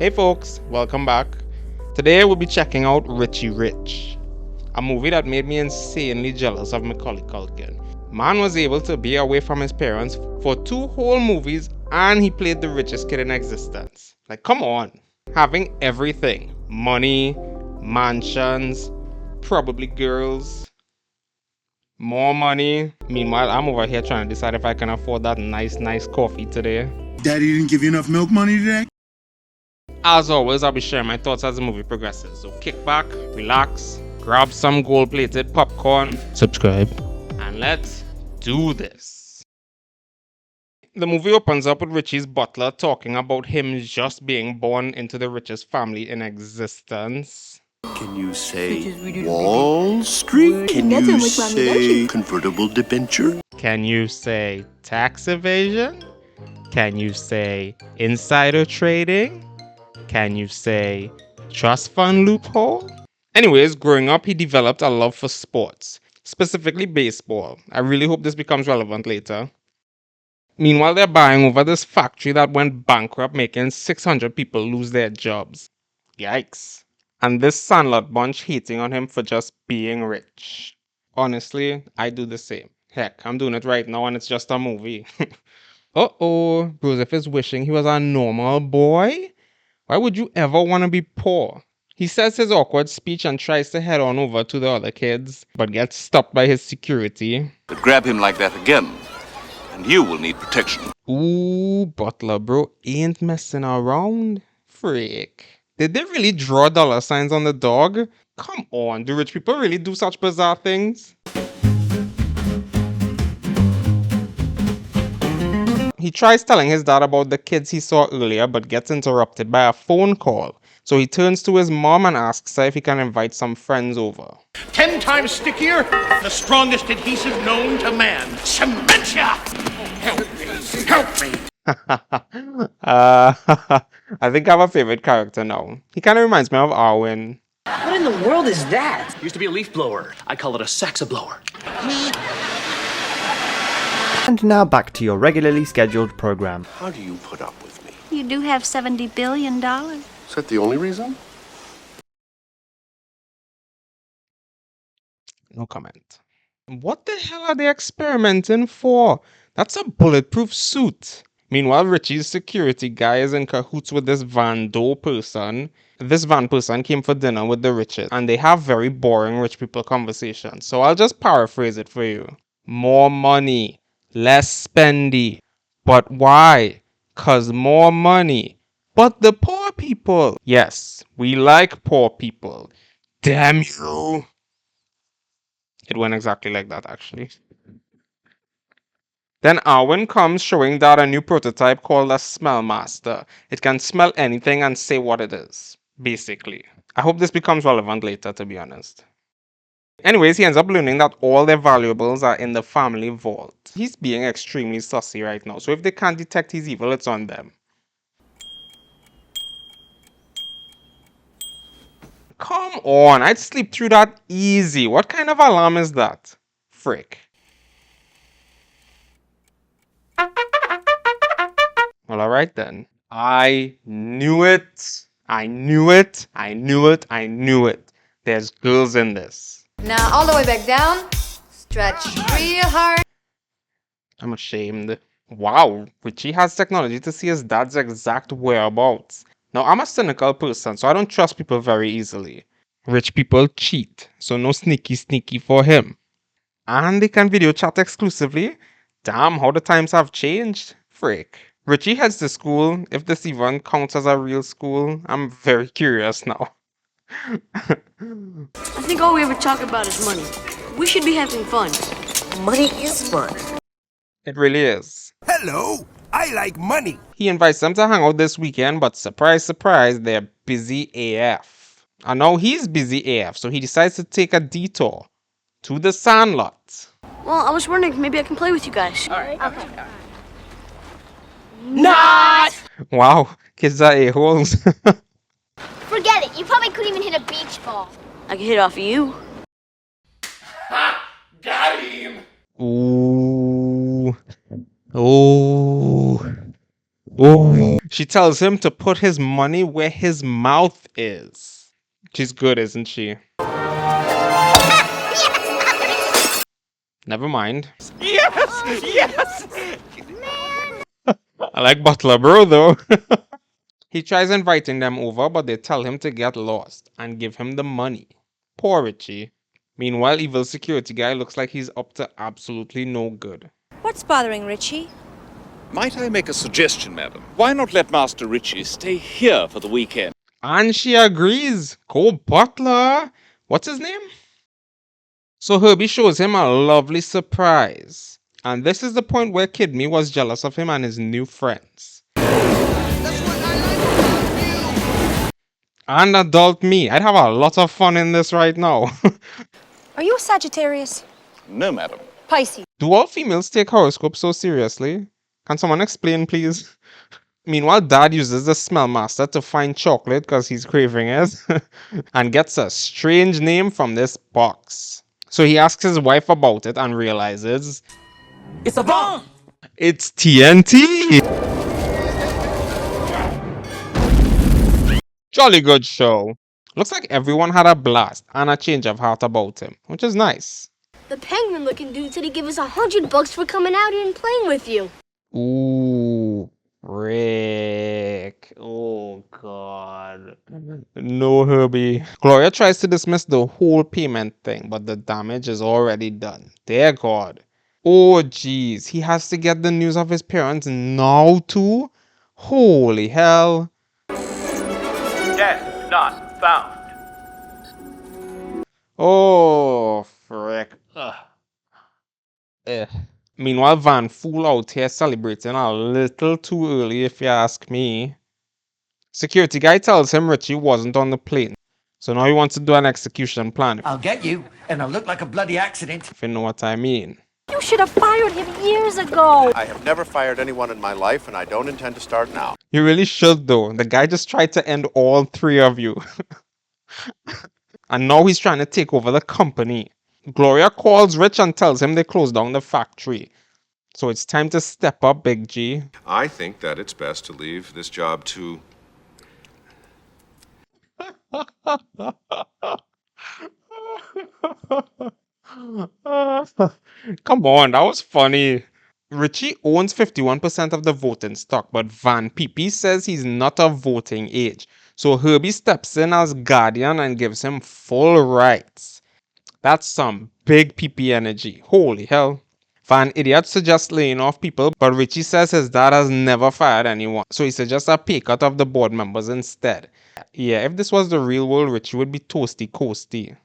Hey folks, welcome back. Today we'll be checking out Richie Rich, a movie that made me insanely jealous of Macaulay Culkin. Man was able to be away from his parents for 2 whole movies and he played the richest kid in existence. Like, come on. Having everything. Money, mansions, probably girls, more money. Meanwhile, I'm over here trying to decide if I can afford that nice coffee today. Daddy didn't give you enough milk money today? As always, I'll be sharing my thoughts as the movie progresses. So kick back, relax, grab some gold-plated popcorn, subscribe, and let's do this. The movie opens up with Richie's butler talking about him just being born into the richest family in existence. Can you say Wall Street? Can you say convertible debenture? Can you say tax evasion? Can you say insider trading? Can you say trust fund loophole? Anyways, growing up, he developed a love for sports, specifically baseball. I really hope this becomes relevant later. Meanwhile, they're buying over this factory that went bankrupt, making 600 people lose their jobs. Yikes. And this Sandlot bunch hating on him for just being rich. Honestly, I do the same. Heck, I'm doing it right now and it's just a movie. Uh-oh, Joseph is wishing he was a normal boy? Why would you ever want to be poor? He says his awkward speech and tries to head on over to the other kids, but gets stopped by his security. But grab him like that again, and you will need protection. Ooh, Butler bro ain't messing around. Freak. Did they really draw dollar signs on the dog? Come on, do rich people really do such bizarre things? He tries telling his dad about the kids he saw earlier but gets interrupted by a phone call. So he turns to his mom and asks her if he can invite some friends over. 10 times stickier, the strongest adhesive known to man. Cementia! Help me! Help me! I think I have a favorite character now. He kind of reminds me of Arwen. What in the world is that? Used to be a leaf blower. I call it a saxablower. And now back to your regularly scheduled program. How do you put up with me? You do have $70 billion. Is that the only reason? No comment. What the hell are they experimenting for? That's a bulletproof suit. Meanwhile, Richie's security guy is in cahoots with this Van Doe person. This Van person came for dinner with the richest, and they have very boring rich people conversations. So I'll just paraphrase it for you. More money, less spendy. But why? 'Cause more money. But the poor people. Yes, we like poor people. Damn you. It went exactly like that, actually. Then Arwen comes showing Dad a new prototype called a Smell Master. It can smell anything and say what it is, basically. I hope this becomes relevant later, to be honest. Anyways, he ends up learning that all their valuables are in the family vault. He's being extremely sussy right now, so if they can't detect he's evil, it's on them. Come on, I'd sleep through that easy. What kind of alarm is that? Frick. Well, alright then. I knew it. I knew it. I knew it. I knew it. There's girls in this. Now all the way back down. Stretch real hard. I'm ashamed. Wow, Richie has technology to see his dad's exact whereabouts. Now, I'm a cynical person, so I don't trust people very easily. Rich people cheat, so no sneaky for him. And they can video chat exclusively? Damn, how the times have changed. Frick. Richie heads to school. If this even counts as a real school, I'm very curious now. I think all we ever talk about is money. We should be having fun. Money is fun. It really is. Hello, I like money. He invites them to hang out this weekend, but surprise, surprise, they're busy AF. And now he's busy AF, so he decides to take a detour to the Sandlot. Well, I was wondering if maybe I can play with you guys. Alright. Okay. Not! Wow, kids are a-holes. Forget it. You probably couldn't even hit a beach ball. I can hit off of you. Ha! Got him! Ooh. Ooh. Oh. She tells him to put his money where his mouth is. She's good, isn't she? Never mind. Yes! Yes! I like Butler Bro though. He tries inviting them over, but they tell him to get lost and give him the money. Poor Richie. Meanwhile, evil security guy looks like he's up to absolutely no good. What's bothering Richie? Might I make a suggestion, madam? Why not let Master Richie stay here for the weekend? And she agrees. Go Butler. What's his name? So Herbie shows him a lovely surprise. And this is the point where Kid Me was jealous of him and his new friends. And adult me. I'd have a lot of fun in this right now. Are you a Sagittarius? No, madam. Pisces. Do all females take horoscopes so seriously? Can someone explain, please? Meanwhile, Dad uses the smell master to find chocolate because he's craving it and gets a strange name from this box. So he asks his wife about it and realizes It's a bomb! it's TNT! Jolly good show. Looks like everyone had a blast and a change of heart about him, which is nice. The penguin looking dude said he'd give us $100 for coming out here and playing with you. Ooh, Rick. Oh, God. No, Herbie. Gloria tries to dismiss the whole payment thing, but the damage is already done. Dear God. Oh, jeez. He has to get the news of his parents now, too? Holy hell. Death not found. Oh, frick. Ugh. Eh. Meanwhile, Van Fool out here celebrating a little too early, if you ask me. Security guy tells him Richie wasn't on the plane, so now he wants to do an execution plan. I'll get you, and it'll look like a bloody accident. If you know what I mean. You should have fired him years ago. I have never fired anyone in my life, and I don't intend to start now. You really should, though. The guy just tried to end all three of you. And now he's trying to take over the company. Gloria calls Rich and tells him they closed down the factory. So it's time to step up, Big G. I think that it's best to leave this job to... Come on, that was funny. Richie owns 51% of the voting stock, but Van Peepee says he's not of voting age. So Herbie steps in as guardian and gives him full rights. That's some big PP energy. Holy hell. Van Idiot suggests laying off people, but Richie says his dad has never fired anyone. So he suggests a pay cut of the board members instead. Yeah, if this was the real world, Richie would be toasty coasty.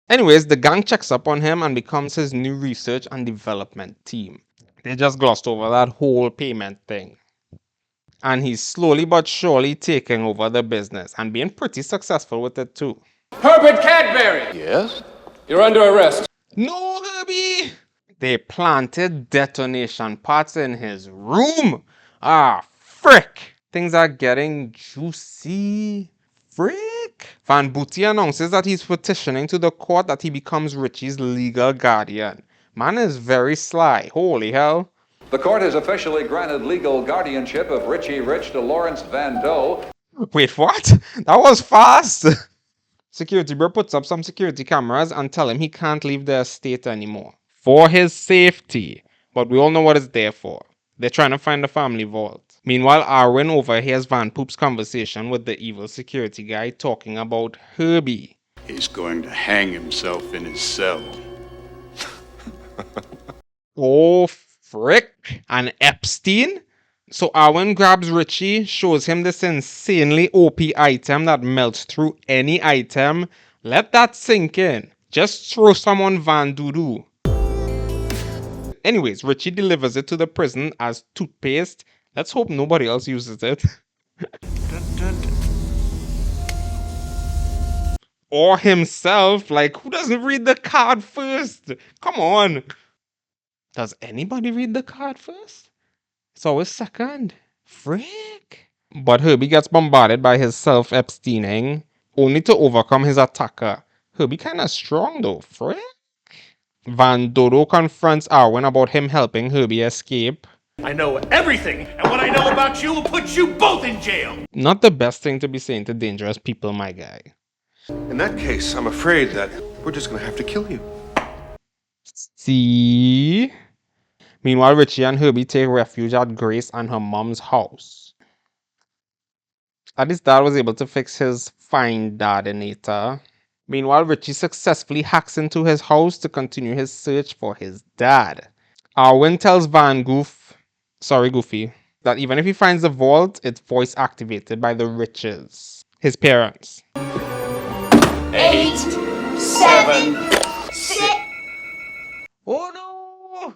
Anyways, the gang checks up on him and becomes his new research and development team. They just glossed over that whole payment thing. And he's slowly but surely taking over the business and being pretty successful with it too. Herbert Cadbury! Yes? You're under arrest. No, Herbie! They planted detonation parts in his room. Ah, frick! Things are getting juicy. Frick! Van Booty announces that he's petitioning to the court that he becomes Richie's legal guardian. Man is very sly. Holy hell. The court has officially granted legal guardianship of Richie Rich to Lawrence Van Doe. Wait, what? That was fast! Security bro puts up some security cameras and tell him he can't leave the estate anymore. For his safety. But we all know what it's there for. They're trying to find the family vault. Meanwhile, Arwen overhears Van Poop's conversation with the evil security guy talking about Herbie. He's going to hang himself in his cell. Oh, frick. And Epstein? So Arwen grabs Richie, shows him this insanely OP item that melts through any item. Let that sink in. Just throw someone Van Doodoo. Anyways, Richie delivers it to the prison as toothpaste. Let's hope nobody else uses it. Or himself. Like, who doesn't read the card first? Come on. Does anybody read the card first? It's always second. Frick. But Herbie gets bombarded by his self-Epsteining, only to overcome his attacker. Herbie kinda strong though. Frick. Van Dodo confronts Arwen about him helping Herbie escape. I know everything, and what I know about you will put you both in jail. Not the best thing to be saying to dangerous people, my guy. In that case, I'm afraid that we're just gonna have to kill you. See? Meanwhile, Richie and Herbie take refuge at Grace and her mom's house. At least Dad was able to fix his fine dadinator. Meanwhile, Richie successfully hacks into his house to continue his search for his dad. Arwen tells Goofy, that even if he finds the vault, it's voice activated by the Riches, his parents. 8, 7, 6. Oh no!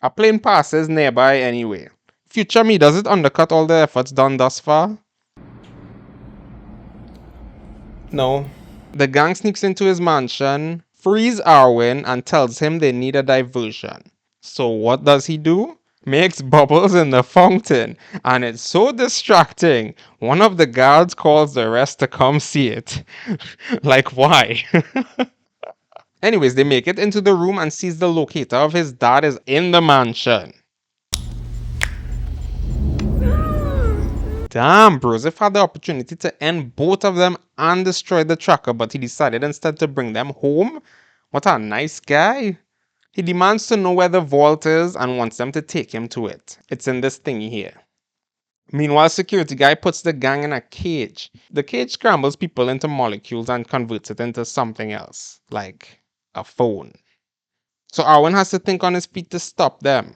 A plane passes nearby anyway. Future me, does it undercut all the efforts done thus far? No. The gang sneaks into his mansion, frees Arwen, and tells him they need a diversion. So what does he do? Makes bubbles in the fountain, and it's so distracting. One of the guards calls the rest to come see it. Like, why? Anyways, they make it into the room and sees the locator of his dad is in the mansion. Damn, Broseph had the opportunity to end both of them and destroy the tracker, but he decided instead to bring them home. What a nice guy. He demands to know where the vault is and wants them to take him to it. It's in this thingy here. Meanwhile, security guy puts the gang in a cage. The cage scrambles people into molecules and converts it into something else, like a phone. So Arwen has to think on his feet to stop them.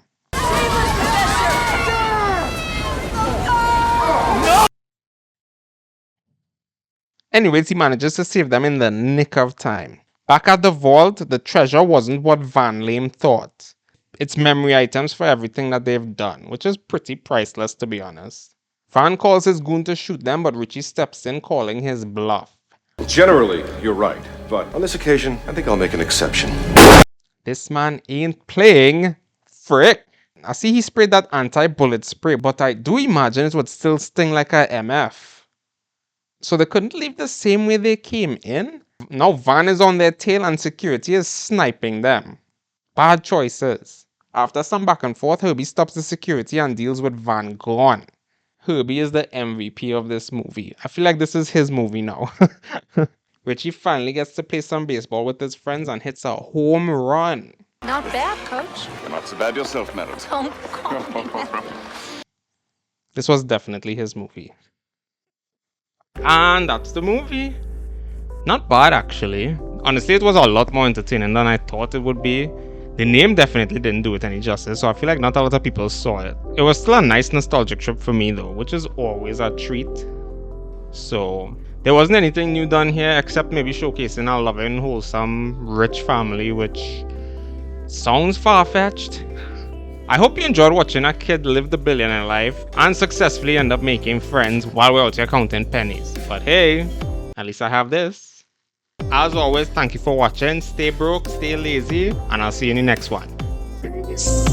Anyways, he manages to save them in the nick of time. Back at the vault, the treasure wasn't what Van Lame thought. It's memory items for everything that they've done, which is pretty priceless to be honest. Van calls his goon to shoot them, but Richie steps in calling his bluff. Generally, you're right, but on this occasion, I think I'll make an exception. This man ain't playing. Frick. I see he sprayed that anti-bullet spray, but I do imagine it would still sting like a MF. So they couldn't leave the same way they came in? Now Van is on their tail and security is sniping them. Bad choices. After some back and forth, Herbie stops the security and deals with Van gone. Herbie is the MVP of this movie. I feel like this is his movie now. Richie finally gets to play some baseball with his friends and hits a home run. Not bad, Coach. You're not so bad yourself, madam. Don't call me that. This was definitely his movie. And that's the movie. Not bad actually. Honestly, it was a lot more entertaining than I thought it would be. The name definitely didn't do it any justice, so I feel like not a lot of people saw it. It was still a nice nostalgic trip for me though, which is always a treat. So there wasn't anything new done here except maybe showcasing a loving, wholesome, rich family, which sounds far-fetched. I hope you enjoyed watching a kid live the billionaire life and successfully end up making friends while we're out here counting pennies. But hey, at least I have this. As always, thank you for watching. Stay broke, stay lazy, and I'll see you in the next one. Peace.